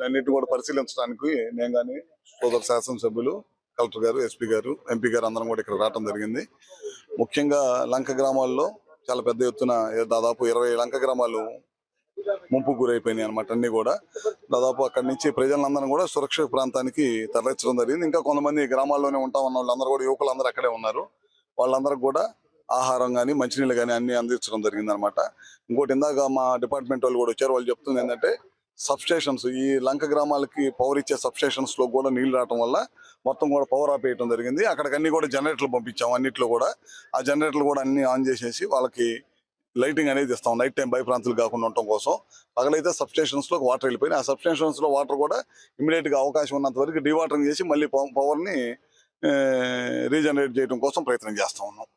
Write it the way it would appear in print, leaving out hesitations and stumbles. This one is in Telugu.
అన్నిటి కూడా పరిశీలించడానికి నేను కానీ సోదర శాసనసభ్యులు, కలెక్టర్ గారు, ఎస్పీ గారు, ఎంపీ గారు అందరం కూడా ఇక్కడ రావడం జరిగింది. ముఖ్యంగా లంక గ్రామాల్లో చాలా పెద్ద ఎత్తున దాదాపు 20 లంక గ్రామాలు ముంపు గురైపోయినాయి అనమాట. అన్ని కూడా దాదాపు అక్కడి నుంచి ప్రజలందరం కూడా సురక్షిత ప్రాంతానికి తరలించడం జరిగింది. ఇంకా కొంతమంది గ్రామాల్లోనే ఉంటా ఉన్న వాళ్ళందరూ కూడా యువకులందరూ అక్కడే ఉన్నారు. వాళ్ళందరికీ కూడా ఆహారం కానీ మంచినీళ్ళు కానీ అన్ని అందించడం జరిగింది అనమాట. ఇంకోటి ఇందాక మా డిపార్ట్మెంట్ వాళ్ళు కూడా వచ్చారు. వాళ్ళు చెప్తుంది ఏంటంటే సబ్స్టేషన్స్, ఈ లంక గ్రామాలకి పవర్ ఇచ్చే సబ్స్టేషన్స్ లో కూడా నీళ్లు రావడం వల్ల మొత్తం కూడా పవర్ ఆపేయడం జరిగింది. అక్కడికి అన్ని కూడా జనరేటర్లు పంపించాం. అన్నిట్లో కూడా ఆ జనరేటర్లు కూడా అన్ని ఆన్ చేసేసి వాళ్ళకి లైటింగ్ అనేది ఇస్తాం. నైట్ టైం భయప్రాంతులు కాకుండా ఉండటం కోసం. పగలైతే సబ్స్టేషన్స్ లో వాటర్ వెళ్ళిపోయినాయి. ఆ సబ్స్టేషన్స్ లో వాటర్ కూడా ఇమీడియట్ గా అవకాశం ఉన్నంత వరకు డీవాటరింగ్ చేసి మళ్ళీ పవర్ ని రీజనరేట్ చేయడం కోసం ప్రయత్నం చేస్తా ఉన్నాం.